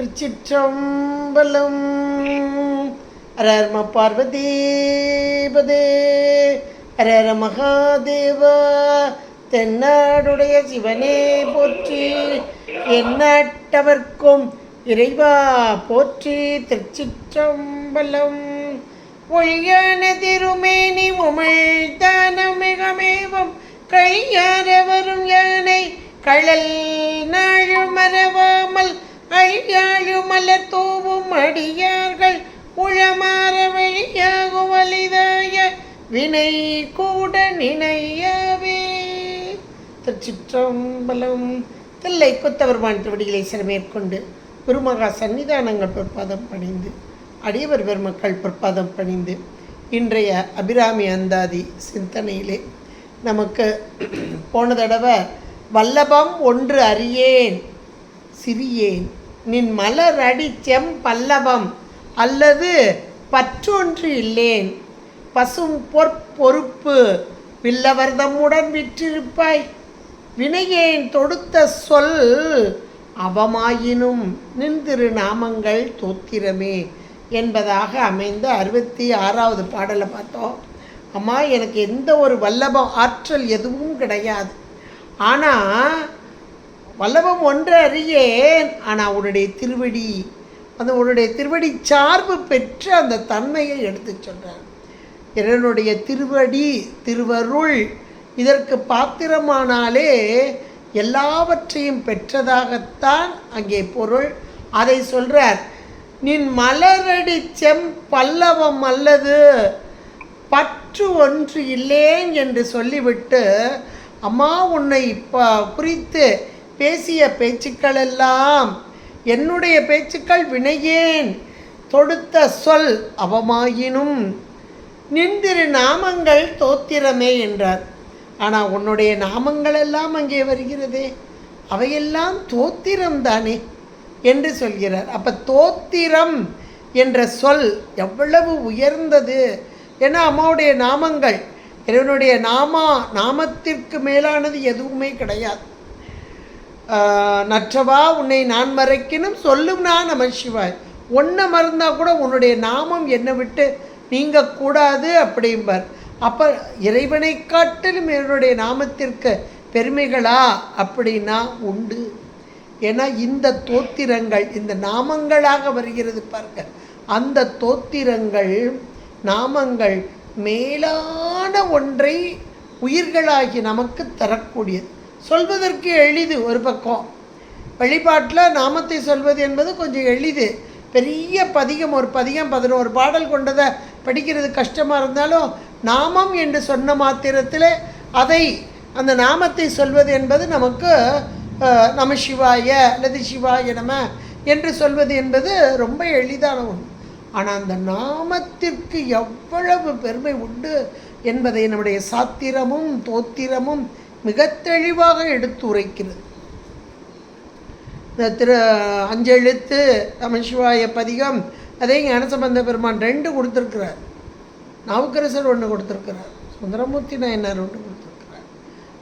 திருச்சிற்றம்பலம். ஹர பார்வதீபதே ஹர மகாதேவா. தென்னாடுடைய சிவனே போற்றி, எந்நாட்டவர்க்கும் இறைவா போற்றி. திருச்சிற்றம்பலம். ஒழியான திருமேனி உமிழ்தான மிகமேவம் கையார வரும் யானை கழல் நாழு மறவாமல் அழியாழு மலர் தூவும் அடியார்கள் உளமாற வழியாகும் வலிதாய வினை கூட நினையாவே. திருச்சிற்றம்பலம். தில்லை குத்தவர்மான் திருவடிகளை சிறமேற்கொண்டு குருமகா சன்னிதானங்கள் பொற்பாதம் பணிந்து அடியவர் பெருமக்கள் பொற்பாதம் பணிந்து இன்றைய அபிராமி அந்தாதி சிந்தனையிலே நமக்கு போன தடவை வல்லபம் ஒன்று அறியேன் சிறியேன் நின் மலர் அடி செம் பல்லவம் அல்லது பற்றொன்று இல்லேன் பசும் பொறுப்பு வில்லவர்தமுடன் விற்றிருப்பாய் வினையேன் தொடுத்த சொல் அவமாயினும் நின்திரு நாமங்கள் தோத்திரமே என்பதாக அமைந்த 66வது பாடலை பார்த்தோம். அம்மா, எனக்கு எந்த ஒரு வல்லபம் ஆற்றல் எதுவும் கிடையாது, ஆனால் வல்லபம் ஒன்று அறியேன். ஆனால் உன்னுடைய திருவடி, அந்த உன்னுடைய திருவடி சார்பு பெற்ற அந்த தன்மையை எடுத்து சொல்கிறார். என்னுடைய திருவடி திருவருள் இதற்கு பாத்திரமானாலே எல்லாவற்றையும் பெற்றதாகத்தான் அங்கே பொருள். அதை சொல்கிறார். நின் மலரடி செம் பல்லவம் அல்லது பற்று ஒன்று இல்லேன் என்று சொல்லிவிட்டு, அம்மா உன்னை குறித்து பேசிய பேச்சுக்கள் எல்லாம் என்னுடைய பேச்சுக்கள் வினையேன் தொடுத்த சொல் அவமாயினும் நின்றிரு நாமங்கள் தோத்திரமே என்றார். ஆனால் உன்னுடைய நாமங்கள் எல்லாம் அங்கே வருகிறதே, அவையெல்லாம் தோத்திரம் தானே என்று சொல்கிறார். அப்போ தோத்திரம் என்ற சொல் எவ்வளவு உயர்ந்தது! ஏன்னா அம்மாவுடைய நாமங்கள், இறைவனுடைய நாமத்திற்கு மேலானது எதுவுமே கிடையாது. நற்றவா உன்னை நான் மறைக்கணும் சொல்லும் நான் நம சிவாய். ஒன்றை மறந்தால் கூட உன்னுடைய நாமம் என்னை விட்டு நீங்கக்கூடாது அப்படிம்பார். அப்போ இறைவனை காட்டிலும் என்னுடைய நாமத்திற்கு பெருமைகளா அப்படின்னா உண்டு. ஏன்னா இந்த தோத்திரங்கள் இந்த நாமங்களாக வருகிறது பாருங்க. அந்த தோத்திரங்கள் நாமங்கள் மேலான ஒன்றை உயிர்களாகி நமக்கு தரக்கூடியது. சொல்வதற்கு எளிது ஒரு பக்கம், வழிபாட்டில் நாமத்தை சொல்வது என்பது கொஞ்சம் எளிது. பெரிய பதிகம், ஒரு பதிகம் 11 பாடல் கொண்டதை படிக்கிறது கஷ்டமாக இருந்தாலும் நாமம் என்று சொன்ன மாத்திரத்தில் அதை அந்த நாமத்தை சொல்வது என்பது நமக்கு நம சிவாய அல்லது சிவாய நம என்று சொல்வது என்பது ரொம்ப எளிதான ஒன்று. ஆனால் அந்த நாமத்திற்கு எவ்வளவு பெருமை உண்டு என்பதை நம்முடைய சாத்திரமும் தோத்திரமும் மிக தெளிவாக எடுத்து உரைக்கிறது. இந்த 5 எழுத்து நமசிவாய பதிகம், அதே ஞானசம்பந்த பெருமான் 2 கொடுத்துருக்கிறார், நாவுக்கரசர் 1 கொடுத்துருக்கிறார், சுந்தரமூர்த்தி நாயனார் 1 கொடுத்துருக்கிறார்.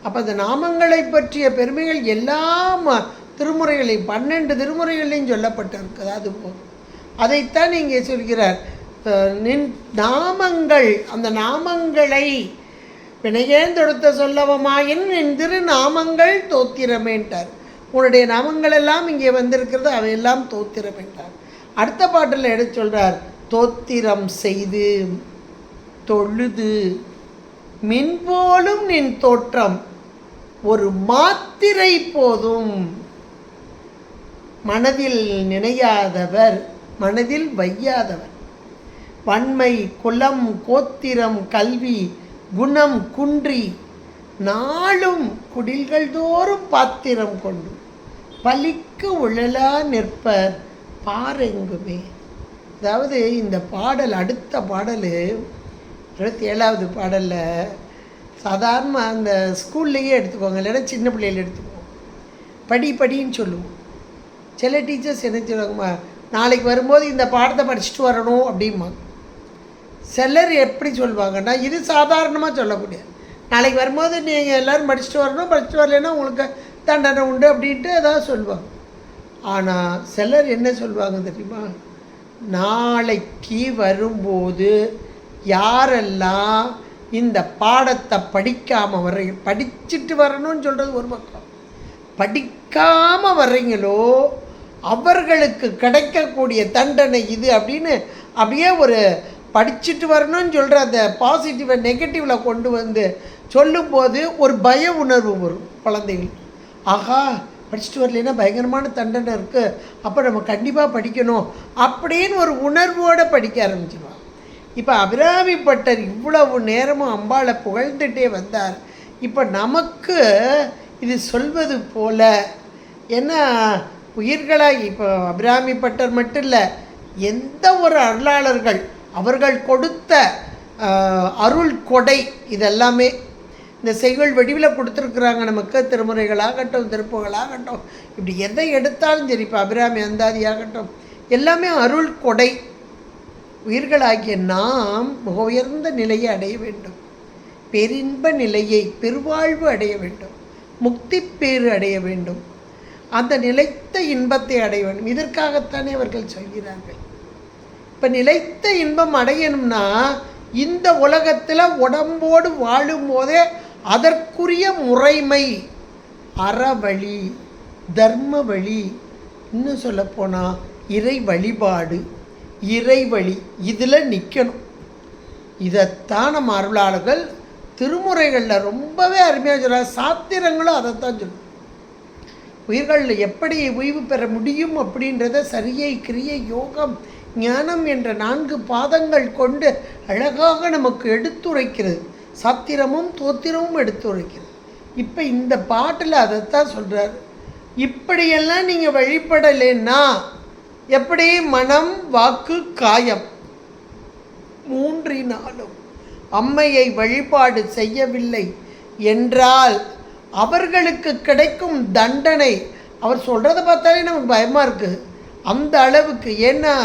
அப்போ அந்த நாமங்களை பற்றிய பெருமைகள் எல்லாம் திருமுறைகளையும் 12 திருமுறைகளையும் சொல்லப்பட்டிருக்குது. அது போதும். அதைத்தான் இங்கே சொல்கிறார். நின் நாமங்கள், அந்த நாமங்களை வினையேந்தொடுத்த சொல்லவமாயின் நின் திரு நாமங்கள் தோத்திரமேன்ட்டார். உன்னுடைய நாமங்கள் எல்லாம் இங்கே வந்திருக்கிறது, அவையெல்லாம் தோத்திரமேன்ட்டார். அடுத்த பாட்டில் எடுத்து சொல்கிறார். தோத்திரம் செய்து தொழுது மின்போலும் நின் தோற்றம் ஒரு மாத்திரை போதும் மனதில் நினையாதவர் மனதில் வையாதவர் வன்மை குலம் கோத்திரம் கல்வி குணம் குன்றி நாளும் குடில்கள் தோறும் பாத்திரம் கொண்டு பலிக்கு உழலா நிற்பர் பாரெங்குமே. அதாவது இந்த பாடல், அடுத்த பாடல் 27வது பாடலில் சாதாரண அந்த ஸ்கூல்லையே எடுத்துக்கோங்க, இல்லைன்னா சின்ன பிள்ளைகள் எடுத்துக்குவோம், படின்னு சொல்லுவோம். சில டீச்சர்ஸ் என்ன சொல்லுவாங்கம்மா, நாளைக்கு வரும்போது இந்த பாடத்தை படிச்சுட்டு வரணும் அப்படிம்மா. சிலர் எப்படி சொல்லுவாங்கன்னா, இது சாதாரணமாக சொல்லக்கூடிய, நாளைக்கு வரும்போது நீங்கள் எல்லோரும் படிச்சுட்டு வரணும், படிச்சுட்டு வரலைன்னா உங்களுக்கு தண்டனை உண்டு அப்படின்ட்டு ஏதாவது சொல்லுவாங்க. ஆனால் சிலர் என்ன சொல்லுவாங்க தெரியுமா, நாளைக்கு வரும்போது யாரெல்லாம் இந்த பாடத்தை படிக்காமல் வர்றீங்க, படிச்சுட்டு வரணும்னு சொல்கிறது ஒரு பக்கம், படிக்காமல் வர்றீங்களோ அவர்களுக்கு கிடைக்கக்கூடிய தண்டனை இது அப்படின்னு அப்படியே ஒரு படிச்சுட்டு வரணும்னு சொல்கிற அந்த பாசிட்டிவை நெகட்டிவில் கொண்டு வந்து சொல்லும்போது ஒரு பய உணர்வு வரும் குழந்தைகள். ஆகா, படிச்சுட்டு வரலைன்னா பயங்கரமான தண்டனை இருக்குது, அப்போ நம்ம கண்டிப்பாக படிக்கணும் அப்படின்னு ஒரு உணர்வோடு படிக்க ஆரம்பிச்சிடுவாங்க. இப்போ அபிராமி பட்டர் இவ்வளவு நேரமும் அம்பாளை புகழ்ந்துட்டே வந்தார். இப்போ நமக்கு இது சொல்வது போல, ஏன்னா உயிர்களாக இப்போ அபிராமி பட்டர் மட்டும் இல்லை, எந்த ஒரு அருளாளர்கள் அவர்கள் கொடுத்த அருள் கொடை இதெல்லாமே இந்த செய்கள் வடிவில் கொடுத்துருக்குறாங்க நமக்கு. திருமுறைகளாகட்டும், திருப்புகளாகட்டும், இப்படி எதை எடுத்தாலும் சரி, இப்போ அபிராமி அந்தாதி ஆகட்டும், எல்லாமே அருள் கொடை. உயிர்களாகிய நாம் மிக உயர்ந்த நிலையை அடைய வேண்டும், பேரின்ப நிலையை, பெருவாழ்வு அடைய வேண்டும், முக்தி பேறு அடைய வேண்டும், அந்த நிலைத்த இன்பத்தை அடைய வேண்டும். இதற்காகத்தானே அவர்கள் சொல்கிறார்கள். இப்போ நிலைத்த இன்பம் அடையணும்னா இந்த உலகத்தில் உடம்போடு வாழும்போதே அதற்குரிய முறைமை, அறவழி, தர்ம வழி, இன்னும் சொல்லப்போனால் இறை வழிபாடு, இறைவழி, இதில் நிற்கணும். இதைத்தான் நம்ம அருளாளர்கள் திருமுறைகளில் ரொம்பவே அருமையாக சொல்கிறார். சாத்திரங்களும் அதைத்தான் சொல்லும். உயிர்கள் எப்படி ஓய்வு பெற முடியும் அப்படின்றத சரியை, கிரியை, யோகம், ஞானம் என்ற 4 பாதங்கள் கொண்டு அழகாக நமக்கு எடுத்துரைக்கிறது. சாத்திரமும் தோத்திரமும் எடுத்துரைக்கிறது. இப்போ இந்த பாட்டில் அதைத்தான் சொல்கிறார். இப்படியெல்லாம் நீங்கள் வழிபடலைன்னா எப்படி மனம், வாக்கு, காயம் 3 அம்மையை வழிபாடு செய்யவில்லை என்றால் அவர்களுக்கு கிடைக்கும் தண்டனை, அவர் சொல்கிறத பார்த்தாலே நமக்கு பயமாக இருக்குது அந்த அளவுக்கு. ஏன்னா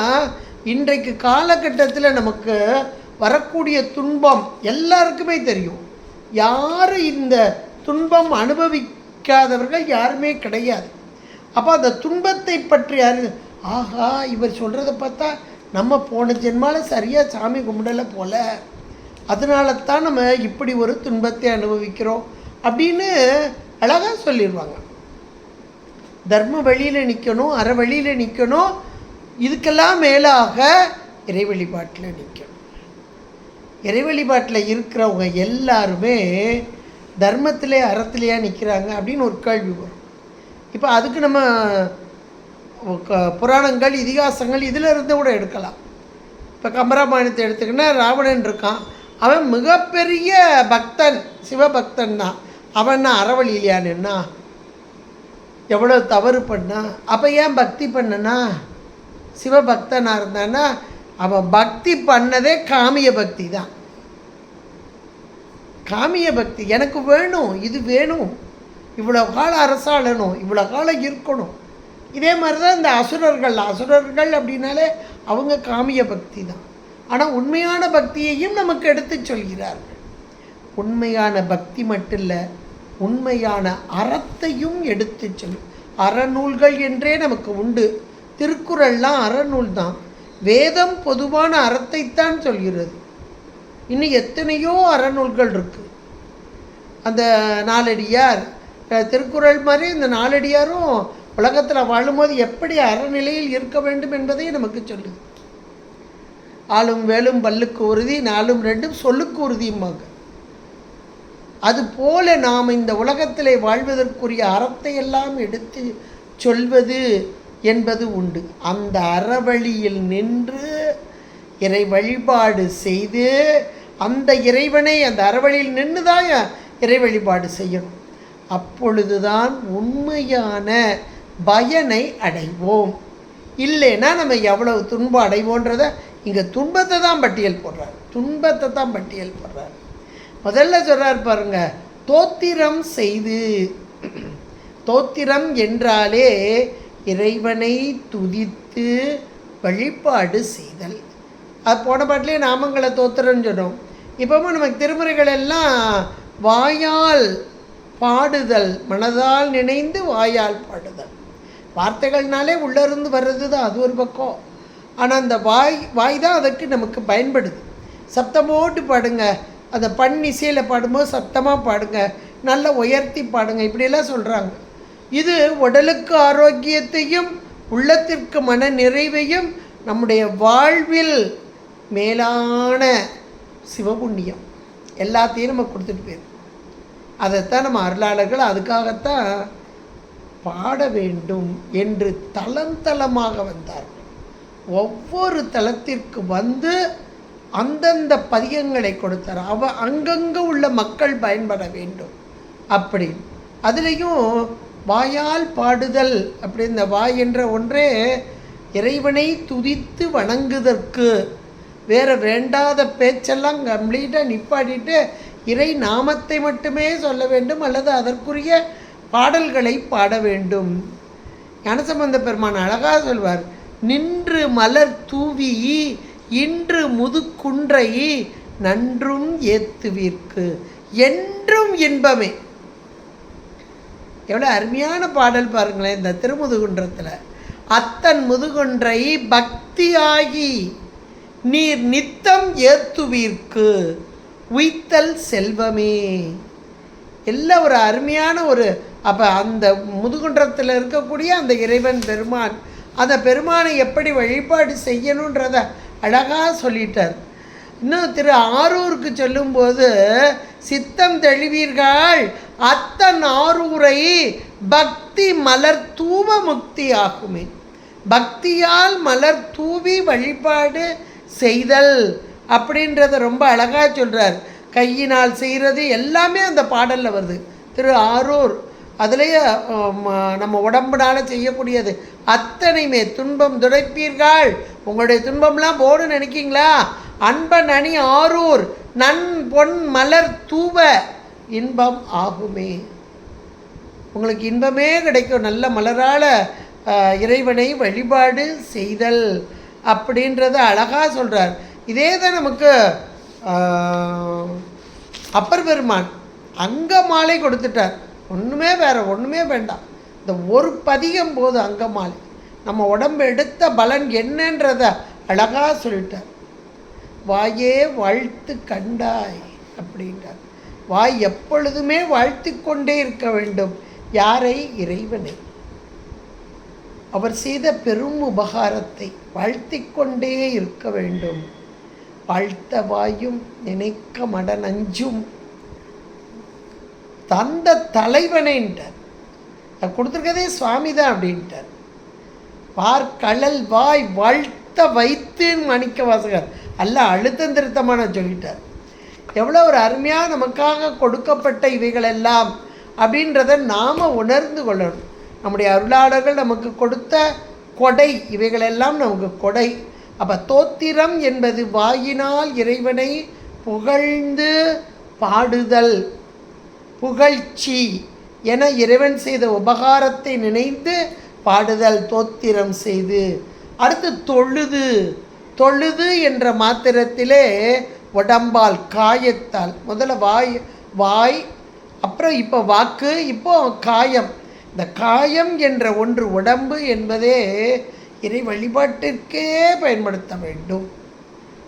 இன்றைக்கு காலகட்டத்தில் நமக்கு வரக்கூடிய துன்பம் எல்லாருக்குமே தெரியும். யாரும் இந்த துன்பம் அனுபவிக்காதவர்கள் யாருமே கிடையாது. அப்போ அந்த துன்பத்தை பற்றி யாரு, ஆகா இவர் சொல்கிறத பார்த்தா நம்ம போன ஜென்மாவில் சரியாக சாமி கும்பிடலை போல, அதனால தான் நம்ம இப்படி ஒரு துன்பத்தை அனுபவிக்கிறோம் அப்படின்னு அழகாக சொல்லிடுவாங்க. தர்ம வழியில் நிற்கணும், அற வழியில் நிற்கணும், இதுக்கெல்லாம் மேலாக இறை வழிபாட்டில் நிற்கணும். இறை வழிபாட்டில் இருக்கிறவங்க எல்லாருமே தர்மத்திலே அறத்திலேயா நிற்கிறாங்க அப்படின்னு ஒரு கேள்வி வரும். இப்போ அதுக்கு நம்ம புராணங்கள், இதிகாசங்கள் இதில் இருந்து கூட எடுக்கலாம். இப்போ கம்பராமாயணத்தை எடுத்துக்கினா ராவணன் இருக்கான், அவன் மிகப்பெரிய பக்தன், சிவபக்தன் தான். அவன் அறவழி இல்லையானுன்னா எவ்வளோ தவறு பண்ணா, அப்போ ஏன் பக்தி பண்ணனா? சிவபக்தனாக இருந்தான்னா அவன் பக்தி பண்ணதே காமிய பக்தி தான். காமிய பக்தி, எனக்கு வேணும், இது வேணும், இவ்வளோ காலம் அரசாளணும், இவ்வளோ காலம் இருக்கணும். இதே மாதிரி தான் இந்த அசுரர்கள் அப்படின்னாலே அவங்க காமிய பக்தி தான். ஆனால் உண்மையான பக்தியையும் நமக்கு எடுத்து சொல்கிறார்கள். உண்மையான பக்தி மட்டும் இல்லை, உண்மையான அறத்தையும் எடுத்து சொல்லும். அறநூல்கள் என்றே நமக்கு உண்டு. திருக்குறள்லாம் அறநூல் தான். வேதம் பொதுவான அறத்தைத்தான் சொல்கிறது. இன்னும் எத்தனையோ அறநூல்கள் இருக்குது. அந்த நாலடியார், திருக்குறள் மாதிரி இந்த நாலடியாரும் உலகத்தில் வாழும்போது எப்படி அறநிலையில் இருக்க வேண்டும் என்பதை நமக்கு சொல்லுது. ஆளும் வேலும் பல்லுக்கு உறுதி, 4ம் 2ம் சொல்லுக்கு உறுதியுமாங்க. அதுபோல நாம் இந்த உலகத்திலே வாழ்வதற்குரிய அறத்தை எல்லாம் எடுத்து சொல்வது என்பது உண்டு. அந்த அறவழியில் நின்று இறை வழிபாடு செய்து அந்த இறைவனை அந்த அறவழியில் நின்று தான் இறை வழிபாடு செய்யணும். அப்பொழுதுதான் உண்மையான பயனை அடைவோம். இல்லைன்னா நம்ம எவ்வளவு துன்பம் அடைவோன்றதை இங்கே துன்பத்தை தான் பட்டியல் போடுறார். முதல்ல சொல்கிறார் பாருங்க, தோத்திரம் செய்து. தோத்திரம் என்றாலே இறைவனை துதித்து வழிபாடு செய்தல். அது போன பாட்டிலே நாமங்களை தோத்திரம்னு சொன்னோம். இப்போவும் நமக்கு திருமுறைகள் எல்லாம் வாயால் பாடுதல், மனதால் நினைந்து வாயால் பாடுதல். வார்த்தைகள்னாலே உள்ளேருந்து வர்றது தான், அது ஒரு பக்கம். ஆனால் அந்த வாய் தான் அதுக்கு நமக்கு பயன்படுது. சத்தம் போட்டு பாடுங்க, அந்த இசையில் பாடும்போது சத்தமாக பாடுங்க, நல்லா உயர்த்தி பாடுங்க, இப்படியெல்லாம் சொல்கிறாங்க. இது உடலுக்கு ஆரோக்கியத்தையும் உள்ளத்திற்கு மன நிறைவையும் நம்முடைய வாழ்வில் மேலான சிவபுண்ணியம் எல்லாத்தையும் நம்ம கொடுத்துட்டு போயிடும். அதைத்தான் நம்ம அருளாளர்கள் அதுக்காகத்தான் பாட வேண்டும் என்று தளமாக வந்தார்கள். ஒவ்வொரு தலத்திற்கு வந்து அந்தந்த பதிகங்களை கொடுத்தார். அங்கங்கே உள்ள மக்கள் பயன்பட வேண்டும் அப்படின்னு. அதுலேயும் வாயால் பாடுதல் அப்படி, இந்த வாய் என்ற ஒன்றே இறைவனை துதித்து வணங்குதற்கு, வேறு வேண்டாத பேச்செல்லாம் கம்ப்ளீட்டாக நிப்பாட்டிட்டு இறை நாமத்தை மட்டுமே சொல்ல வேண்டும், அல்லது அதற்குரிய பாடல்களை பாட வேண்டும். ஞானசம்பந்த பெருமான் அழகாக சொல்வார், நின்று மலர் தூவி இன்று முதுக்குன்றை நன்றும் ஏத்துவிற்கு என்றும் இன்பமே. எவ்வளோ அருமையான பாடல் பாருங்களேன் இந்த திருமுதுகுன்றத்தில். அத்தன் முதுகுன்றை பக்தியாகி நீர் நித்தம் ஏத்துவீர்க்கு உய்த்தல் செல்வமே. எல்லாம் ஒரு அருமையான ஒரு. அப்போ அந்த முதுகுன்றத்தில் இருக்கக்கூடிய அந்த இறைவன் பெருமான், அந்த பெருமானை எப்படி வழிபாடு செய்யணுன்றத அழகாக சொல்லிட்டார். இன்னும் திரு ஆரூருக்கு சொல்லும்போது, சித்தம் தெளிவீர்கள் அத்தன் ஆரூரை பக்தி மலர் தூவ முக்தி ஆகுமே. பக்தியால் மலர் தூவி வழிபாடு செய்தல் அப்படின்றத ரொம்ப அழகாக சொல்கிறார். கையினால் செய்கிறது எல்லாமே அந்த பாடலில் வருது. திரு ஆரூர் அதுலேயே நம்ம உடம்புனால் செய்யக்கூடியது அத்தனையுமே. துன்பம் துடைப்பீர்கள், உங்களுடைய துன்பம்லாம் போடு நினைக்கிங்களா, அன்பன் அணி ஆரூர் நன் பொன் மலர் தூவ இன்பம் ஆகுமே. உங்களுக்கு இன்பமே கிடைக்கும் நல்ல மலரால் இறைவனை வழிபாடு செய்தல் அப்படின்றத அழகாக சொல்கிறார். இதே தான் நமக்கு அப்பர் பெருமான் அங்கமாலை கொடுத்துட்டார். ஒன்றுமே வேண்டாம், இந்த ஒரு பதிகம் போது அங்கமாலை நம்ம உடம்பு எடுத்த பலன் என்னன்றத அழகாக சொல்லிட்டார். வாயே வாழ்த்து கண்டாய் அப்படின்றார். வாய் எப்பொழுதுமே வாழ்த்து கொண்டே இருக்க வேண்டும். யாரை? இறைவனை. அவர் செய்த பெரும் உபகாரத்தை வாழ்த்தி கொண்டே இருக்க வேண்டும். வாழ்த்த வாயும் நினைக்க மட நஞ்சும் தந்த தலைவனைன்ட்டார். அது கொடுத்துருக்கதே சுவாமி தான் அப்படின்ட்டார். பார்க்கழல் வாய் வாழ்த்த வைத்துன்னு மாணிக்க வாசகர் அல்ல அழுத்தம் திருத்தமான சொல்லிட்டார். எவ்வளோ ஒரு அருமையாக நமக்காக கொடுக்கப்பட்ட இவைகளெல்லாம் அப்படின்றத நாம் உணர்ந்து கொள்ளணும். நம்முடைய அருளாளர்கள் நமக்கு கொடுத்த கொடை இவைகளெல்லாம் நமக்கு கொடை. அப்போ தோத்திரம் என்பது வாயினால் இறைவனை புகழ்ந்து பாடுதல், புகழ்ச்சி என இறைவன் செய்த உபகாரத்தை நினைந்து பாடுதல், தோத்திரம் செய்து. அடுத்து தொழுது என்ற மாத்திரத்திலே உடம்பால் காயத்தால், முதல்ல வாய் அப்புறம் இப்போ வாக்கு, இப்போ காயம். இந்த காயம் என்ற ஒன்று உடம்பு என்பதே இறை வழிபாட்டிற்கே பயன்படுத்த வேண்டும்.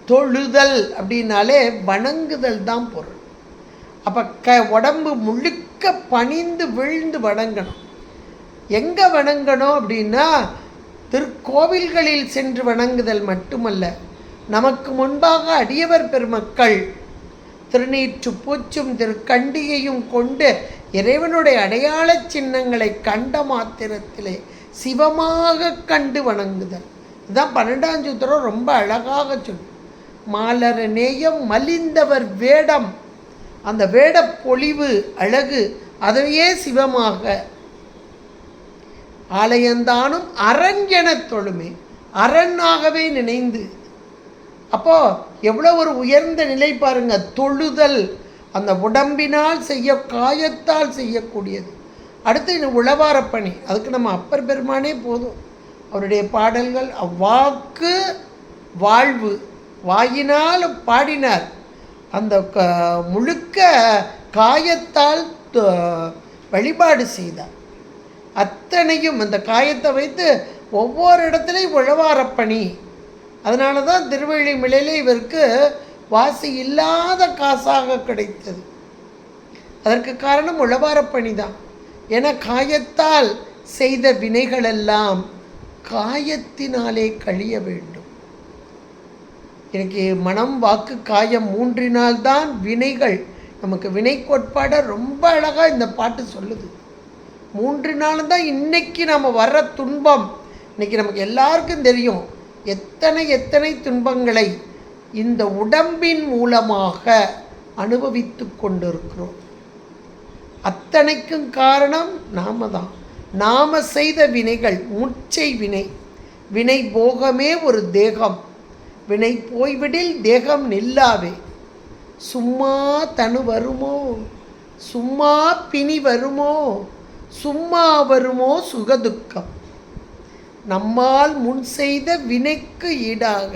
தொழுதல் அப்படின்னாலே வணங்குதல் தான் பொருள். அப்போ உடம்பு முழுக்க பணிந்து விழுந்து வணங்கணும். எங்கே வணங்கணும் அப்படின்னா, திருக்கோவில்களில் சென்று வணங்குதல் மட்டுமல்ல, நமக்கு முன்பாக அடியவர் பெருமக்கள் திருநீற்று பூச்சும் திருக்கண்டிகையும் கொண்டு இறைவனுடைய அடையாள சின்னங்களை கண்ட மாத்திரத்திலே சிவமாக கண்டு வணங்குதல். இதுதான் 12ஆம் சூத்திரம் ரொம்ப அழகாக சொல்லும். மாலர நேயம் மலிந்தவர் வேடம், அந்த வேட பொலிவு அழகு, அதையே சிவமாக. ஆலயந்தானும் அரண் என தொழுமே, அரண்ணாகவே நினைந்து. அப்போது எவ்வளோ ஒரு உயர்ந்த நிலை பாருங்க. தொழுதல் அந்த உடம்பினால் காயத்தால் செய்யக்கூடியது. அடுத்து இந்த உழவாரப்பணி, அதுக்கு நம்ம அப்பர் பெருமானே போதும். அவருடைய பாடல்கள் அவ்வாக்கு வாழ்வு, வாயினால் பாடினார். அந்த முழுக்க காயத்தால் வழிபாடு செய்தார். அத்தனையும் அந்த காயத்தை வைத்து ஒவ்வொரு இடத்துலையும் உழவாரப்பணி. அதனால தான் திருவள்ளிமலையில் இவருக்கு வாசி இல்லாத காசாக கிடைத்தது. அதற்கு காரணம் உழவாரப்பணி தான். என காயத்தால் செய்த வினைகளெல்லாம் காயத்தினாலே கழிய வேண்டும். எனக்கு மனம், வாக்கு, காயம் 3 வினைகள். நமக்கு வினை கோட்பாடை ரொம்ப அழகாக இந்த பாட்டு சொல்லுது. 3 தான் இன்னைக்கு நம்ம வர்ற துன்பம். இன்னைக்கு நமக்கு எல்லாருக்கும் தெரியும் எத்தனை துன்பங்களை இந்த உடம்பின் மூலமாக அனுபவித்து கொண்டிருக்கிறோம். அத்தனைக்கும் காரணம் நாம தான். நாம செய்த வினைகள். முச்சை வினை. வினை போகமே ஒரு தேகம். வினை போய்விடில் தேகம் நில்லாவே. சும்மா தனு வருமோ, சும்மா பிணி வருமோ, சும்மா வருமோ சுகதுக்கம். நம்மால் முன் செய்த வினைக்கு ஈடாக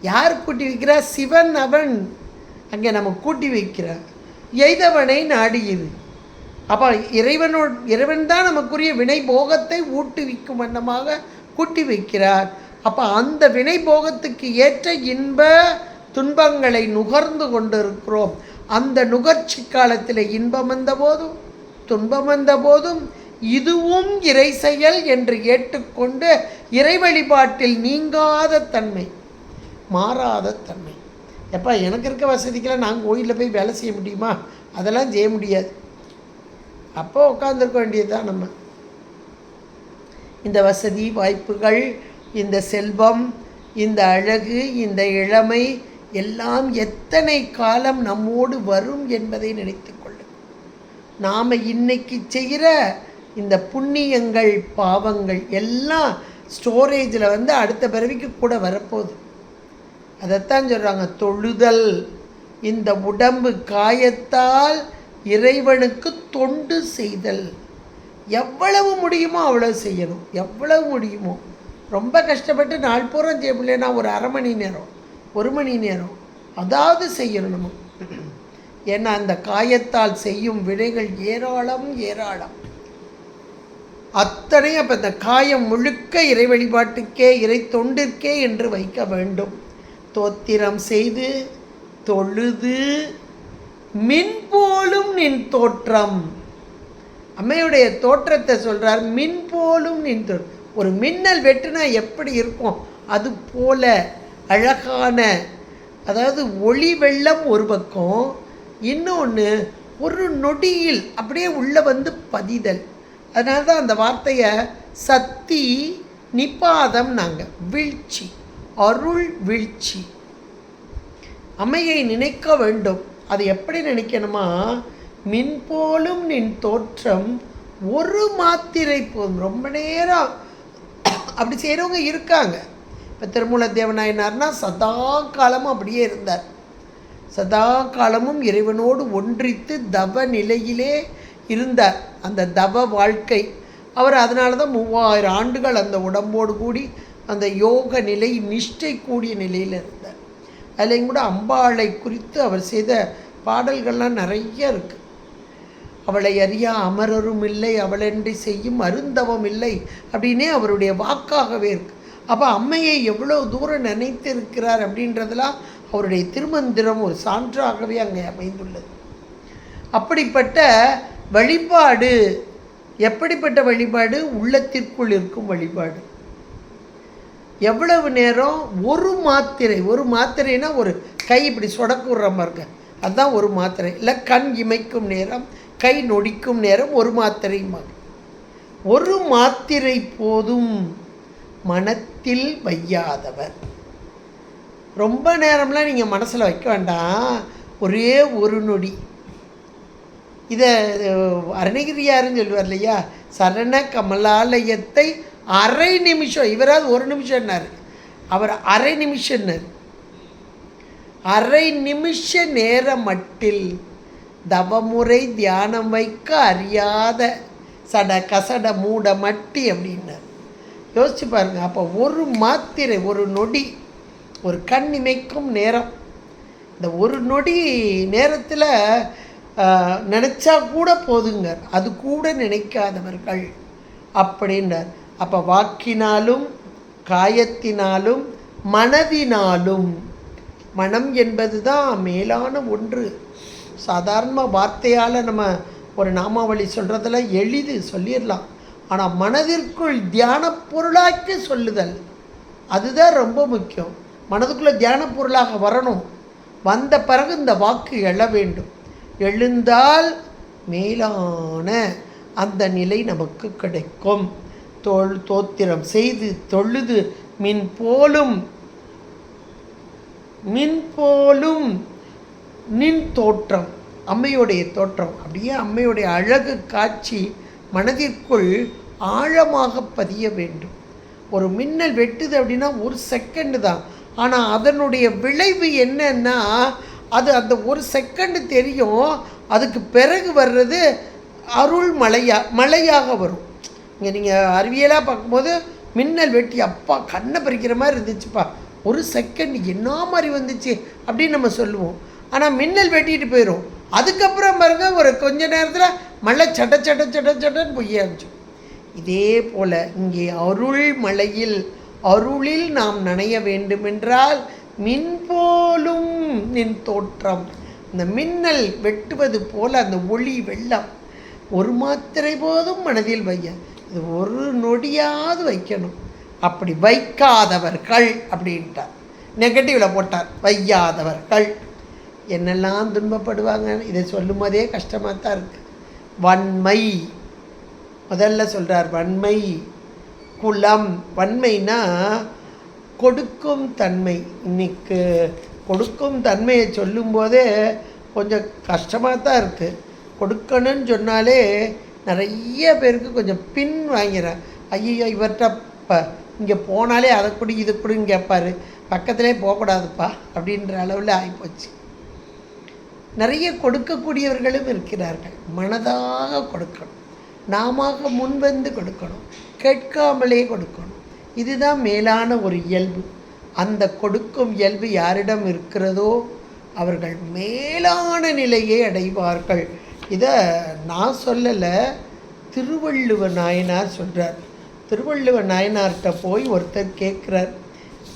யார் கூட்டி வைக்கிறார்? சிவன். அவன் அங்கே நம்ம கூட்டி வைக்கிறார். எய்தவனை நாடியிரு. அப்போ இறைவன் தான் நமக்குரிய வினை போகத்தை ஊட்டுவிக்கும் வண்ணமாக கூட்டி வைக்கிறார். அப்போ அந்த வினை போகத்துக்கு ஏற்ற இன்ப துன்பங்களை நுகர்ந்து கொண்டு இருக்கிறோம். அந்த நுகர்ச்சி காலத்தில் இன்பம் வந்த போதும் துன்பம் வந்த போதும் இதுவும் இறை செயல் என்று ஏற்றுக்கொண்டு இறை வழிபாட்டில் நீங்காத தன்மை, மாறாத தன்மை. எப்போ எனக்கு இருக்க வசதிக்கெல்லாம் நான் கோயிலில் போய் வேலை செய்ய முடியுமா? அதெல்லாம் செய்ய முடியாது. அப்போ உட்காந்துருக்க வேண்டியது தான் நம்ம. இந்த வசதி வாய்ப்புகள், இந்த செல்வம், இந்த அழகு, இந்த இளமை எல்லாம் எத்தனை காலம் நம்மோடு வரும் என்பதை நினைத்து கொள்ளும். நாம் இன்னைக்கு செய்கிற இந்த புண்ணியங்கள் பாவங்கள் எல்லாம் ஸ்டோரேஜில் அடுத்த பிறவிக்கு கூட வரப்போகுது. அதைத்தான் சொல்கிறாங்க, தொழுதல். இந்த உடம்பு காயத்தால் இறைவனுக்கு தொண்டு செய்தல். எவ்வளவு முடியுமோ அவ்வளவு செய்யணும். எவ்வளவு முடியுமோ. ரொம்ப கஷ்டப்பட்டு நாள் பூரா செய்ய முடியலன்னா ஒரு அரை மணி நேரம், 1 மணி நேரம் அதாவது செய்யணும் நம்ம. ஏன்னா அந்த காயத்தால் செய்யும் வினைகள் ஏராளம் ஏராளம். அத்தனையும் அப்போ இந்த காயம் முழுக்க இறை வழிபாட்டுக்கே, இறை தொண்டிற்கே என்று வைக்க வேண்டும். தோத்திரம் செய்து தொழுது மின் போலும் நின் தோற்றம். அம்மையுடைய தோற்றத்தை சொல்கிறார். மின் போலும் நின் தோற்றம். ஒரு மின்னல் வெட்டுனா எப்படி இருக்கும் அது போல அழகான, அதாவது ஒளி வெள்ளம் ஒரு பக்கம், இன்னொன்று ஒரு நொடியில் அப்படியே உள்ளே பதிதல். அதனால தான் அந்த வார்த்தையை சக்தி நிபாதம் நாங்கள் வீழ்ச்சி, அருள் வீழ்ச்சி. அம்மையை நினைக்க வேண்டும். அது எப்படி நினைக்கணுமா? மின் போலும் நின் தோற்றம் ஒரு மாத்திரை போதும். ரொம்ப நேரம் அப்படி செய்கிறவங்க இருக்காங்க. இப்போ திருமூல தேவநாயனார்னா சதா காலமும் அப்படியே இருந்தார். சதா காலமும் இறைவனோடு ஒன்றித்து தவ நிலையிலே இருந்தார். அந்த தவ வாழ்க்கை அவர். அதனால தான் 3000 ஆண்டுகள் அந்த உடம்போடு கூடி அந்த யோக நிலை, நிஷ்டை கூடிய நிலையில் இருந்தார். அதில் கூட அம்பாளை குறித்து அவர் செய்த பாடல்கள்லாம் நிறைய இருக்குது. அவளை அறியா அமரரும் இல்லை, அவளென்றி செய்யும் அருந்தவம் இல்லை அப்படின்னே அவருடைய வாக்காகவே இருக்குது. அப்போ அம்மையை எவ்வளோ தூரம் நினைத்து இருக்கிறார் அப்படின்றதெல்லாம் அவருடைய திருமந்திரம் ஒரு சான்றாகவே அங்கே அமைந்துள்ளது. அப்படிப்பட்ட வழிபாடு. எப்படிப்பட்ட வழிபாடு? உள்ளத்திற்குள் இருக்கும் வழிபாடு. எவ்வளவு நேரம்? ஒரு மாத்திரை. ஒரு மாத்திரைனா ஒரு கை இப்படி சொடக்குற மாதிரி, அதுதான் ஒரு மாத்திரை. இல்லை கண் இமைக்கும் நேரம், கை நொடிக்கும் நேரம் ஒரு மாத்திரை மாதிரி. ஒரு மாத்திரை போதும் மனத்தில் வையாதவர். ரொம்ப நேரம்லாம் நீங்கள் மனசில் வைக்க வேண்டாம். ஒரே ஒரு நொடி. இதை அருணகிரியாருன்னு சொல்லுவார் இல்லையா, சரண கமலாலயத்தை அரை நிமிஷம். இவராது 1 நிமிஷம்னார், அவர் அரை நிமிஷம்னார். அரை நிமிஷ நேர மட்டில் தவமுறை தியானம் வைக்க அறியாத சட கசட மூட மட்டி அப்படின்னார். யோசிச்சு பாருங்க. அப்போ ஒரு மாத்திரை, ஒரு நொடி, ஒரு கண் இமைக்கும் நேரம். இந்த ஒரு நொடி நேரத்தில் நினச்சா கூட போதுங்க, அது கூட நினைக்காதவர்கள் அப்படின்றார். அப்போ வாக்கினாலும் காயத்தினாலும் மனதினாலும், மனம் என்பது தான் மேலான ஒன்று. சாதாரண வார்த்தையால் நம்ம ஒரு நாமாவளி சொல்கிறதுல எளிது சொல்லிடலாம். ஆனால் மனதிற்குள் தியான பொருளாக்கி சொல்லுதல் அதுதான் ரொம்ப முக்கியம். மனதுக்குள்ளே தியான பொருளாக வரணும். வந்த பிறகு இந்த வாக்கு எழ வேண்டும். எழுந்தால் மேலான அந்த நிலை நமக்கு கிடைக்கும். தோத்திரம் செய்து தொழுது மின் போலும் நின் தோற்றம், அம்மையுடைய தோற்றம், அப்படியே அம்மையுடைய அழகு காட்சி மனதிற்குள் ஆழமாக பதிய வேண்டும். ஒரு மின்னல் வெட்டுது அப்படின்னா ஒரு செகண்டு தான். ஆனால் அதனுடைய விளைவு என்னன்னா, அது அந்த ஒரு செகண்டு தெரியும். அதுக்கு பிறகு வர்றது அருள் மழையாக வரும். இங்கே நீங்கள் அறிவியலாக பார்க்கும்போது மின்னல் வெட்டி அப்பா கண்ணை பறிக்கிற மாதிரி இருந்துச்சுப்பா, ஒரு செகண்ட் என்ன மாதிரி வந்துச்சு அப்படின்னு நம்ம சொல்லுவோம். ஆனால் மின்னல் வெட்டிட்டு போயிடும். அதுக்கப்புறம் பாருங்க ஒரு கொஞ்ச நேரத்தில் மழை சட்டன்னு பொய்ய ஆரம்பிச்சு. இதே போல் இங்கே அருளில் நாம் நனைய வேண்டுமென்றால் மின் போலும் நின் தோற்றம், இந்த மின்னல் வெட்டுவது போல அந்த ஒளி வெள்ளம் ஒரு மாத்திரை போதும் மனதில் வைய, இது ஒரு நொடியாவது வைக்கணும். அப்படி வைக்காதவர்கள் அப்படின்ட்டார், நெகட்டிவில் போட்டார். வையாதவர்கள் என்னெல்லாம் துன்பப்படுவாங்க. இதை சொல்லும் போதே கஷ்டமாக தான் இருக்குது. வன்மை முதல்ல சொல்கிறார். வன்மை குலம், வன்மைனா கொடுக்கும் தன்மை. இன்னைக்கு கொடுக்கும் தன்மையை சொல்லும்போதே கொஞ்சம் கஷ்டமாக தான் இருக்குது. கொடுக்கணும்னு சொன்னாலே நிறைய பேருக்கு கொஞ்சம் பின் வாங்கிறேன். ஐயோ இவர்கிட்ட இங்கே போனாலே அதை கொடு இது கொடுன்னு கேட்பார், பக்கத்திலே போகக்கூடாதுப்பா அப்படின்ற அளவில் ஆகிப்போச்சு. நிறைய கொடுக்கக்கூடியவர்களும் இருக்கிறார்கள். மனதாக கொடுக்கணும், நாம முன்வந்து கொடுக்கணும், கேட்காமலே கொடுக்கணும். இதுதான் மேலான ஒரு இயல்பு. அந்த கொடுக்கும் இயல்பு யாரிடம் இருக்கிறதோ அவர்கள் மேலான நிலையை அடைவார்கள். இதை நான் சொல்லலை, திருவள்ளுவர் நாயனார் சொல்கிறார். திருவள்ளுவர் நாயனார்கிட்ட போய் ஒருத்தர் கேட்குறார்,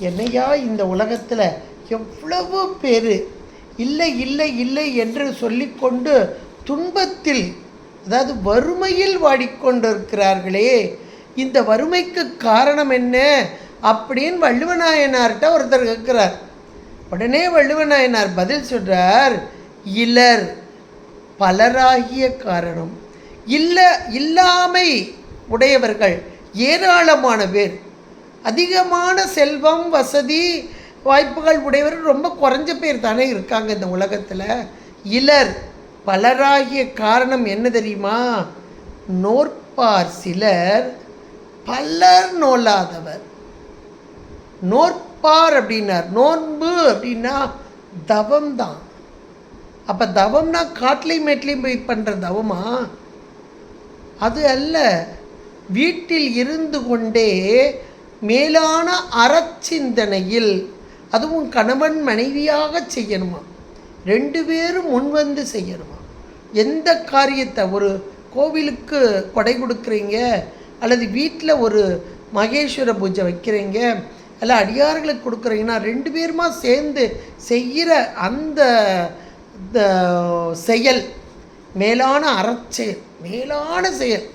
என்னையா இந்த உலகத்தில் எவ்வளவு பேர் இல்லை இல்லை இல்லை என்று சொல்லிக்கொண்டு துன்பத்தில், அதாவது வறுமையில் வாடிக்கொண்டிருக்கிறார்களே, இந்த வறுமைக்கு காரணம் என்ன அப்படின்னு வள்ளுவநாயனார்கிட்ட ஒருத்தர் கேட்குறார். உடனே வள்ளுவநாயனார் பதில் சொல்கிறார், இலர் பலராகிய காரணம். இல்லாமை உடையவர்கள் ஏராளமான பேர், அதிகமான செல்வம் வசதி வாய்ப்புகள் உடையவர்கள் ரொம்ப குறைஞ்ச பேர் தானே இருக்காங்க இந்த உலகத்தில். இலர் பலராகிய காரணம் என்ன தெரியுமா? நோற்பார் சிலர் பலர் நோலாதவர். நோற்பார் அப்படின்னார், நோன்பு அப்படின்னா தவம் தான். அப்போ தவம்னா காட்டிலையும் மேட்லையும் போய் பண்ணுற தவமா? அது அல்ல. வீட்டில் இருந்து கொண்டே மேலான அறச்சிந்தனையில், அதுவும் கணவன் மனைவியாக செய்யணுமா, 2 பேரும் முன்வந்து செய்யணுமா. எந்த காரியத்தை, ஒரு கோவிலுக்கு கொடை கொடுக்குறீங்க, அல்லது வீட்டில் ஒரு மகேஸ்வர பூஜை வைக்கிறீங்க, அல்ல அடியார்களுக்கு கொடுக்குறீங்கன்னா 2 பேருமா சேர்ந்து செய்கிற அந்த செயல் மேலான அறச்செயல், மேலான செயல்.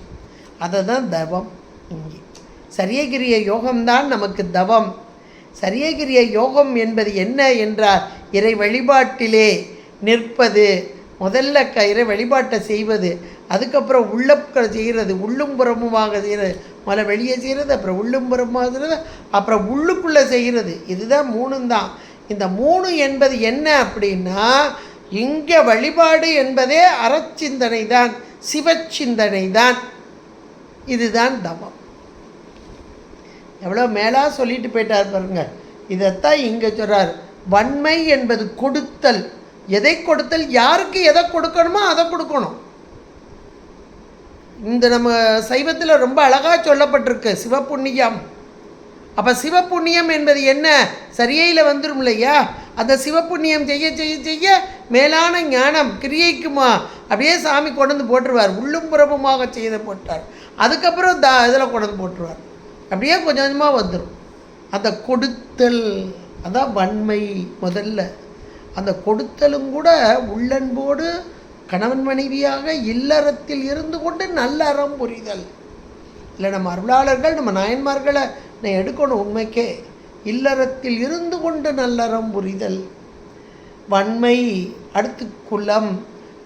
அதை தான் தவம். இங்கே சரியகிரிய யோகம்தான் நமக்கு தவம். சரியகிரிய யோகம் என்பது என்ன என்றால் இறை வழிபாட்டிலே நிற்பது. முதல்ல இறை வழிபாட்டை செய்வது, அதுக்கப்புறம் செய்கிறது, உள்ளும் புறமுமாக செய்கிறது. முதல்ல வெளியே செய்கிறது, அப்புறம் உள்ளும் புறமாக செய்கிறது, அப்புறம் உள்ளுக்குள்ளே செய்கிறது. இதுதான் 3 தான். இந்த 3 என்பது என்ன அப்படின்னா, இங்கே வழிபாடு என்பதே அறச்சிந்தனை தான், சிவச்சிந்தனை தான். இதுதான் தவம். எவ்வளோ மேலாக சொல்லிட்டு போயிட்டார் பாருங்க. இதைத்தான் இங்கே சொல்கிறார். வன்மை என்பது கொடுத்தல். எதை கொடுத்தல்? யாருக்கு எதை கொடுக்கணுமோ அதை கொடுக்கணும். இந்த நம்ம சைவத்தில் ரொம்ப அழகாக சொல்லப்பட்டிருக்கு சிவப்புண்ணியம். அப்போ சிவப்புண்ணியம் என்பது என்ன? சரியையில் வந்துடும் இல்லையா? அந்த சிவப்புண்ணியம் செய்ய செய்ய செய்ய மேலான ஞானம் கிரியைக்குமா அப்படியே சாமி கொண்டு வந்து போட்டுருவார். உள்ளும் புறமுமாக செய்த போட்டார். அதுக்கப்புறம் இதில் கொண்டு வந்து போட்டுருவார். அப்படியே கொஞ்சம் கொஞ்சமாக வந்துடும். அந்த கொடுத்தல் அதான் வன்மை. முதல்ல அந்த கொடுத்தலும் கூட உள்ளன்போடு கணவன் மனைவியாக இல்லறத்தில் இருந்து கொண்டு நல்ல அறம் புரிதல். இல்லை நம்ம அருளாளர்கள் நம்ம நாயன்மார்களை நான் எடுக்கணும். உண்மைக்கே இல்லறத்தில் இருந்து கொண்டு நல்லறம் புரிதல் வன்மை. அடுத்து குலம்.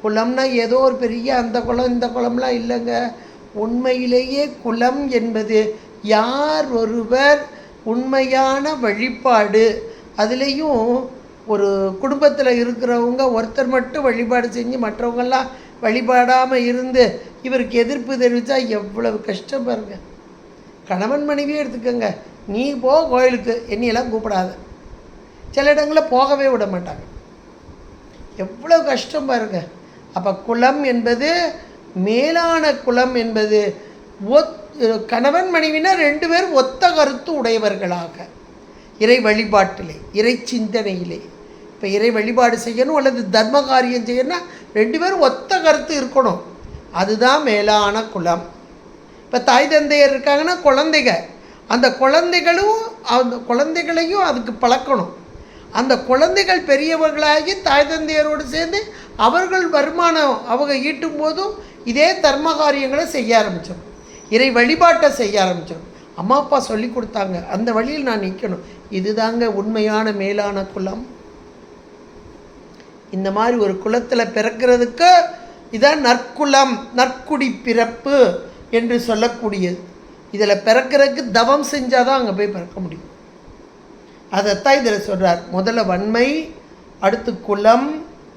குலம்னா ஏதோ ஒரு பெரிய அந்த குலம் இந்த குலம்லாம் இல்லைங்க. உண்மையிலேயே குலம் என்பது யார் ஒருவர் உண்மையான வழிபாடு. அதுலேயும் ஒரு குடும்பத்தில் இருக்கிறவங்க ஒருத்தர் மட்டும் வழிபாடு செஞ்சு மற்றவங்கெல்லாம் வழிபாடாமல் இருந்து இவருக்கு எதிர்ப்பு தெரிவித்தா எவ்வளவு கஷ்டம் பாருங்க. கணவன் மனைவியே எடுத்துக்கோங்க. நீ போ கோயிலுக்கு, என்னையெல்லாம் கூப்பிடாத. சில இடங்களில் போகவே விட மாட்டாங்க. எவ்வளோ கஷ்டம் பாருங்க. அப்போ குலம் என்பது மேலான குலம் என்பது கணவன் மனைவினா 2 பேரும் ஒத்த கருத்து உடையவர்களாக இறை வழிபாட்டிலே இறை சிந்தனையிலே. இப்போ இறை வழிபாடு செய்யணும் அல்லது தர்ம காரியம் செய்யணும்னா 2 பேரும் ஒத்த கருத்து இருக்கணும். அதுதான் மேலான குலம். இப்போ தாய் தந்தையர் இருக்காங்கன்னா குழந்தைங்க, அந்த குழந்தைகளையும் அதுக்கு பழக்கணும். அந்த குழந்தைகள் பெரியவர்களாகி தாய் தந்தையரோடு சேர்ந்து அவர்கள் வருமானம் அவங்க ஈட்டும் போதும் இதே தர்ம காரியங்களை செய்ய ஆரம்பித்தோம். இறை வழிபாட்டை செய்ய ஆரம்பித்தோம். அம்மா அப்பா சொல்லி கொடுத்தாங்க, அந்த வழியில் நான் நிற்கணும். இதுதாங்க உண்மையான மேலான குலம். இந்த மாதிரி ஒரு குலத்தில் பிறக்கிறதுக்கு இதான் நற்குலம், நற்குடி பிறப்பு என்று சொல்லக்கூடியது. இதில் பிறக்கிறதுக்கு தவம் செஞ்சால் தான் அங்கே போய் பிறக்க முடியும். அதைத்தான் இதில் சொல்கிறார். முதல்ல வன்மை, அடுத்து குலம்,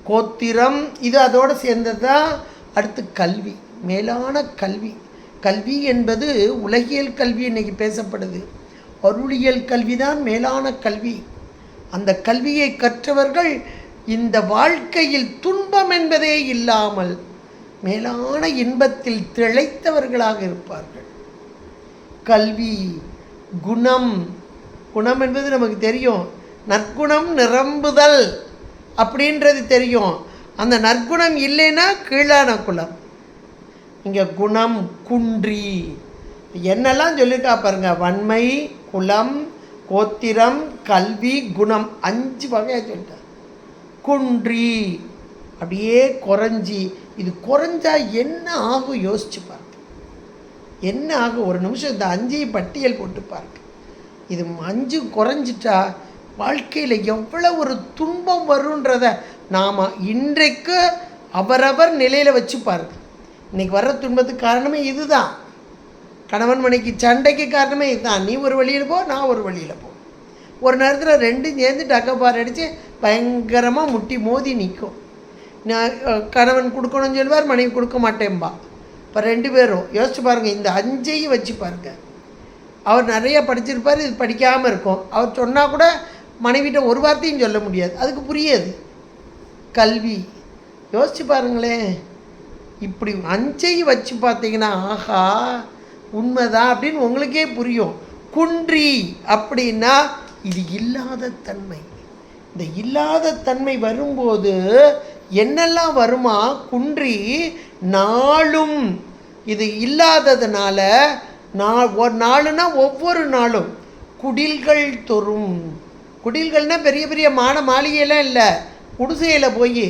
கோத்திரம், இது அதோடு சேர்ந்தது தான். அடுத்து கல்வி, மேலான கல்வி. கல்வி என்பது உலகியல் கல்வி இன்றைக்கி பேசப்படுது. அருளியல் கல்வி தான் மேலான கல்வி. அந்த கல்வியை கற்றவர்கள் இந்த வாழ்க்கையில் துன்பம் என்பதே இல்லாமல் மேலான இன்பத்தில் திளைத்தவர்களாக இருப்பார்கள். கல்வி, குணம். குணம் என்பது நமக்கு தெரியும். நற்குணம் நிரம்புதல் அப்படின்றது தெரியும். அந்த நற்குணம் இல்லைன்னா கீழான குலம். இங்கே குணம் குன்றி என்னெல்லாம் சொல்லியிருக்கா பாருங்க. வன்மை, குலம், கோத்திரம், கல்வி, குணம் 5 வகையாக சொல்லிட்டார். குன்றி அப்படியே குறைஞ்சி. இது குறைஞ்சா என்ன ஆகும் யோசிச்சு பாருங்க. என்ன ஆகும்? ஒரு நிமிஷம் இந்த 5ஐயும் பட்டியல் போட்டு பாருங்க. இது 5 குறைஞ்சிட்டா வாழ்க்கையில் எவ்வளோ ஒரு துன்பம் வருன்றத நாம் இன்றைக்கு அவரவர் நிலையில் வச்சு பாருங்க. இன்றைக்கி வர்ற துன்பத்துக்கு காரணமே இதுதான். கணவன் மனைக்கு சண்டைக்கு காரணமே இதுதான். நீ ஒரு வழியில் போ, நான் ஒரு வழியில் போ. ஒரு நேரத்தில் 2 சேர்ந்து டக்கப்பார் அடித்து பயங்கரமாக முட்டி மோதி நிற்கும். நான் கணவன் கொடுக்கணும்னு சொல்லுவார், மனைவி கொடுக்க மாட்டேன்பா. இப்போ 2 பேரும் யோசிச்சு பாருங்கள். இந்த 5ஐயும் வச்சு பாருங்கள். அவர் நிறைய படிச்சிருப்பார், இது படிக்காமல் இருக்கும். அவர் சொன்னால் கூட மனைவிட்ட ஒரு வார்த்தையும் சொல்ல முடியாது, அதுக்கு புரியாது. கல்வி யோசிச்சு பாருங்களேன். இப்படி 5ஐயும் வச்சு பார்த்தீங்கன்னா ஆஹா உண்மைதான் அப்படின்னு உங்களுக்கே புரியும். குன்றி அப்படின்னா இது இல்லாத தன்மை. இந்த இல்லாத தன்மை வரும்போது என்னெல்லாம் வருமா? குன்றி நாளும். இது இல்லாததுனால ஒரு நாளுனா ஒவ்வொரு நாளும் குடில்கள் தோறும். குடில்கள்னால் பெரிய பெரிய மாட மாளிகையெல்லாம் இல்லை, குடிசையில் போய்.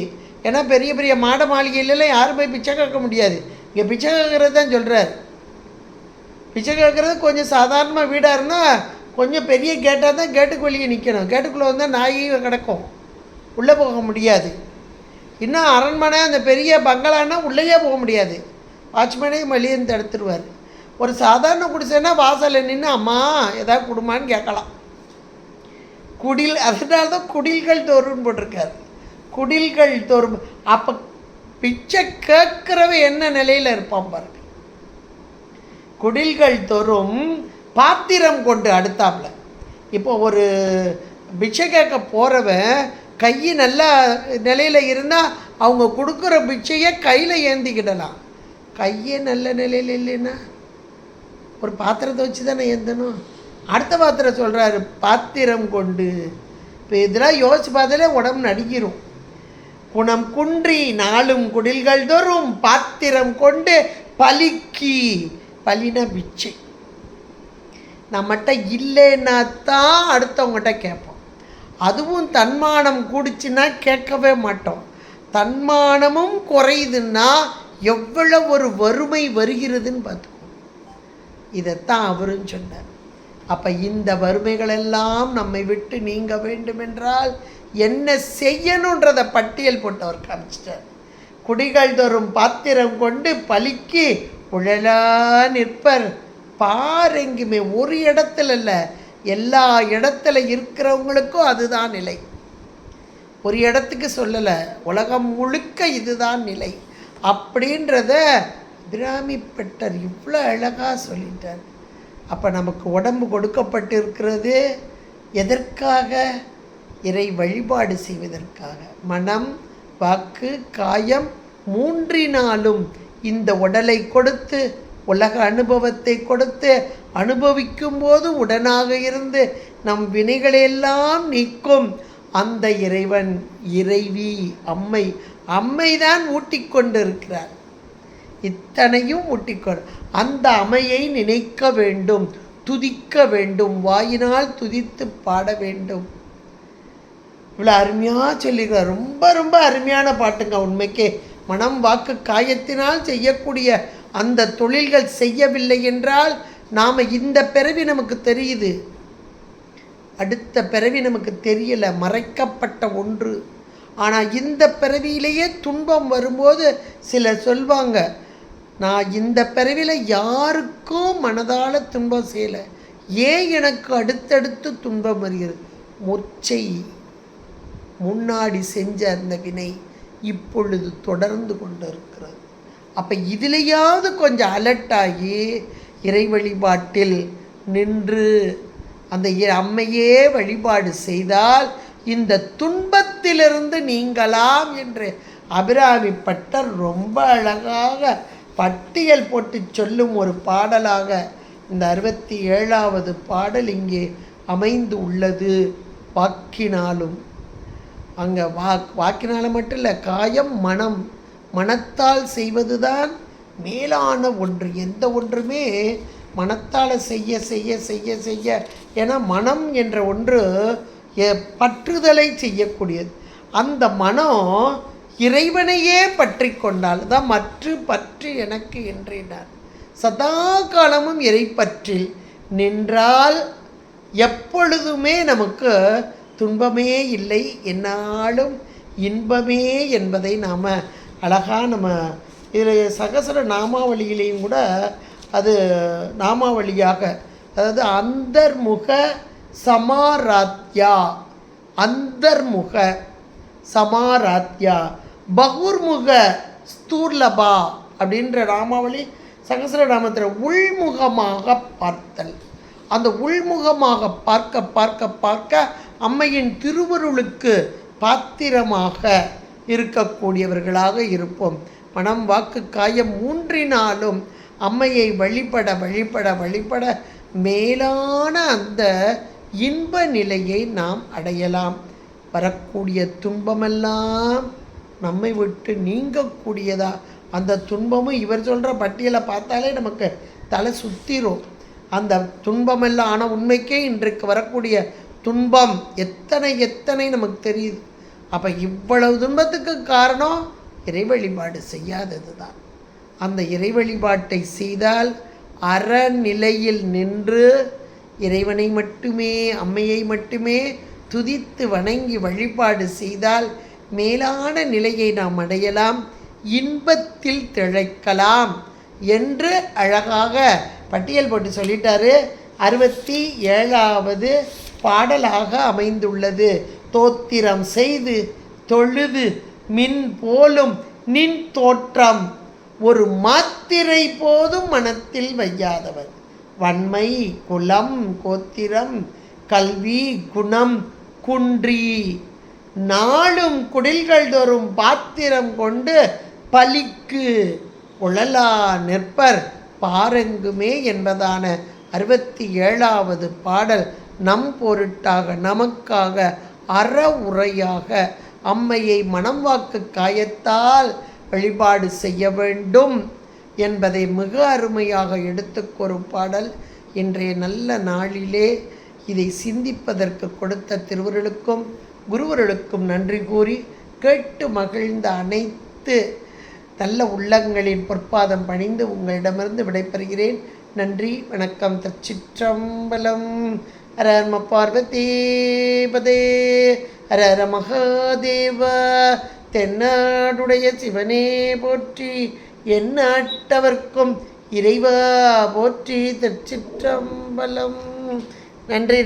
ஏன்னா பெரிய பெரிய மாட மாளிகையிலலாம் யாரும் போய் பிச்சை கேட்க முடியாது. இங்கே பிச்சை கேட்குறது தான் சொல்கிறார். பிச்சை கேட்குறது கொஞ்சம் சாதாரணமாக வீடாக இருந்தால் கொஞ்சம் பெரிய கேட்டாக தான் கேட்டுக்கு வெளியே நிற்கணும். கேட்டுக்குள்ளே வந்தால் நாயும் கிடக்கும், உள்ளே போக முடியாது. இன்னும் அரண்மனை அந்த பெரிய பங்களான்னா உள்ளேயே போக முடியாது. வாட்ச்மேனையும் வெளியே தடுத்துருவார். ஒரு சாதாரண குடிசைன்னா வாசலில் நின்று அம்மா ஏதாவது கொடுமான்னு கேட்கலாம். குடில், அதனால தான் குடில்கள் தோறும்னு போட்டிருக்காரு. குடில்கள் தோறும். அப்போ பிச்சை கேட்குறவ என்ன நிலையில் இருப்பான் பாருங்க. குடில்கள் தோறும் பாத்திரம் கொண்டு அடுத்தாப்புல. இப்போ ஒரு பிச்சை கேட்க போகிறவன் கை நல்ல நிலையில் இருந்தால் அவங்க கொடுக்குற பிச்சையை கையில் ஏந்திக்கிடலாம். கையே நல்ல நிலையில் இல்லைன்னா ஒரு பாத்திரத்தை வச்சு தானே ஏந்தணும். அடுத்த பாத்திரம் சொல்கிறாரு பாத்திரம் கொண்டு. இப்போ இதெல்லாம் யோசிச்சு பார்த்தாலே உடம்பு நடுங்கிரும். குணம் குன்றி நாளும் குடில்கள் தோறும் பாத்திரம் கொண்டு பலிக்கு, பலின பிச்சை, நம்மகிட்ட இல்லைன்னா தான் அடுத்தவங்ககிட்ட கேட்போம். அதுவும் தன்மானம் கூடிச்சுன்னா கேட்கவே மாட்டோம். தன்மானமும் குறையுதுன்னா எவ்வளோ ஒரு வறுமை வருகிறதுன்னு பார்த்துக்கோ. இதைத்தான் அவரும் சொன்னார். அப்போ இந்த வறுமைகளெல்லாம் நம்மை விட்டு நீங்க வேண்டுமென்றால் என்ன செய்யணுன்றதை பட்டியல் போட்டு அவர் காமிச்சிட்டார். குடிகள் தோறும் பாத்திரம் கொண்டு பலிக்கு உழலா நிற்பர் பாரெங்குமே. ஒரு இடத்துல இல்லை, எல்லா இடத்துல இருக்கிறவங்களுக்கும் அதுதான் நிலை. ஒரு இடத்துக்கு சொல்லலை, உலகம் முழுக்க இதுதான் நிலை அப்படின்றத பிராமிப்பட்டர் இவ்வளோ அழகாக சொல்லிட்டார். அப்போ நமக்கு உடம்பு கொடுக்கப்பட்டு இருக்கிறது எதற்காக? இறை வழிபாடு செய்வதற்காக. மனம், வாக்கு, காயம் மூன்றினாலும் இந்த உடலை கொடுத்து, உலக அனுபவத்தை கொடுத்து, அனுபவிக்கும் போது உடனாக இருந்து நம் வினைகளையெல்லாம் நீக்கும் அந்த இறைவன், இறைவி, அம்மை, அம்மைதான் ஊட்டிக்கொண்டு இருக்கிறார். இத்தனையும் ஊட்டிக்கொண்டு அந்த அம்மையை நினைக்க வேண்டும், துதிக்க வேண்டும், வாயினால் துதித்து பாட வேண்டும். இவ்வளோ அருமையாக சொல்லியிருக்கார். ரொம்ப ரொம்ப அருமையான பாட்டுங்க. உண்மைக்கே மனம், வாக்கு, காயத்தினால் செய்யக்கூடிய அந்த தொழில்கள் செய்யவில்லை என்றால் நாம் இந்த பிறவி நமக்கு தெரியுது, அடுத்த பிறவி நமக்கு தெரியலை, மறைக்கப்பட்ட ஒன்று. ஆனால் இந்த பிறவியிலேயே துன்பம் வரும்போது சிலர் சொல்வாங்க, நான் இந்த பிறவியில் யாருக்கும் மனதால் துன்பம் செய்யலை, ஏன் எனக்கு அடுத்தடுத்து துன்பம் வருகிறது? முச்சை முன்னாடி செஞ்ச அந்த வினை இப்பொழுது தொடர்ந்து கொண்டு இருக்கிறது. அப்போ இதிலையாவது கொஞ்சம் அலர்ட்டாகி இறை வழிபாட்டில் நின்று அந்த அம்மையே வழிபாடு செய்தால் இந்த துன்பத்திலிருந்து நீங்களாம் என்று அபிராமிப்பட்டர் ரொம்ப அழகாக பட்டியல் போட்டு சொல்லும் ஒரு பாடலாக இந்த 67வது பாடல் இங்கே அமைந்து உள்ளது. வாக்கினாலும், அங்கே வாக்கினாலும் மட்டும் இல்லை, காயம், மனம், மனத்தால் செய்வது தான் மேலான ஒன்று. எந்த ஒன்றுமே மனத்தால் செய்ய செய்ய செய்ய செய்ய, ஏன்னா மனம் என்ற ஒன்று பற்றுதலை செய்யக்கூடியது. அந்த மனம் இறைவனையே பற்றி கொண்டால் தான் மற்ற பற்று எனக்கு என்றார். சதா காலமும் இறைப்பற்றில் நின்றால் எப்பொழுதுமே நமக்கு துன்பமே இல்லை, என்னாலும் இன்பமே என்பதை நாம் அழகாக நம்ம இதில் சகசர நாமாவளியிலையும் கூட அது நாமாவளியாக, அதாவது அந்தர்முக சமாராத்யா, அந்தர்முக சமாராத்யா, பகுர்முக ஸ்தூர்லபா அப்படின்ற நாமாவளி சகசரநாமத்தில் உள்முகமாக பார்த்தல். அந்த உள்முகமாக பார்க்க பார்க்க பார்க்க அம்மையின் திருவருளுக்கு பாத்திரமாக இருக்கக்கூடியவர்களாக இருப்போம். மனம், வாக்கு, காயம் மூன்றினாலும் அம்மையை வழிபட வழிபட வழிபட மேலான அந்த இன்ப நிலையை நாம் அடையலாம். வரக்கூடிய துன்பமெல்லாம் நம்மை விட்டு நீங்கக்கூடியதா. அந்த துன்பமும் இவர் சொல்கிற பட்டியலை பார்த்தாலே நமக்கு தலை சுத்திரும். அந்த துன்பமெல்லாம் ஆனால் உண்மைக்கே இன்றைக்கு வரக்கூடிய துன்பம் எத்தனை எத்தனை நமக்கு தெரியுது. அப்போ இவ்வளவு துன்பத்துக்கு காரணம் இறை வழிபாடு செய்யாதது தான். அந்த இறை வழிபாட்டை செய்தால் அறநிலையில் நின்று இறைவனை மட்டுமே, அம்மையை மட்டுமே துதித்து வணங்கி வழிபாடு செய்தால் மேலான நிலையை நாம் அடையலாம், இன்பத்தில் திளைக்கலாம் என்று அழகாக பட்டியல் போட்டு சொல்லிட்டாரு. 67வது பாடலாக அமைந்துள்ளது. தோத்திரம் செய்து தொழுது மின் போலும் நின் தோற்றம் ஒரு மாத்திரை போதும் மனத்தில் வையாதவர், வன்மை, குலம், கோத்திரம், கல்வி, குணம் குன்றி நாளும் குடில்கள் தோறும் பாத்திரம் கொண்டு பலிக்கு உழலா நிற்பர் பாரெங்குமே என்பதான 67வது பாடல் நம் பொருட்டாக நமக்காக அற உரையாக அம்மையை மனம் வாக்கு காயத்தால் வழிபாடு செய்ய வேண்டும் என்பதை மிக அருமையாக எடுத்துக்கூறும் பாடல். இன்றைய நல்ல நாளிலே இதை சிந்திப்பதற்கு கொடுத்த திருவருளுக்கும் குருவருளுக்கும் நன்றி கூறி கேட்டு மகிழ்ந்த அனைத்து நல்ல உள்ளங்களின் பொற்பாதம் பணிந்து உங்களிடமிருந்து விடைபெறுகிறேன். நன்றி, வணக்கம். திருச்சிற்றம்பலம். ஹர நம பார்வதீபதே, ஹர ஹர மகாதேவ. தென்னாடுடைய சிவனே போற்றி, எந்நாட்டவர்க்கும் இறைவா போற்றி. திருச்சிற்றம்பலம். நன்றி.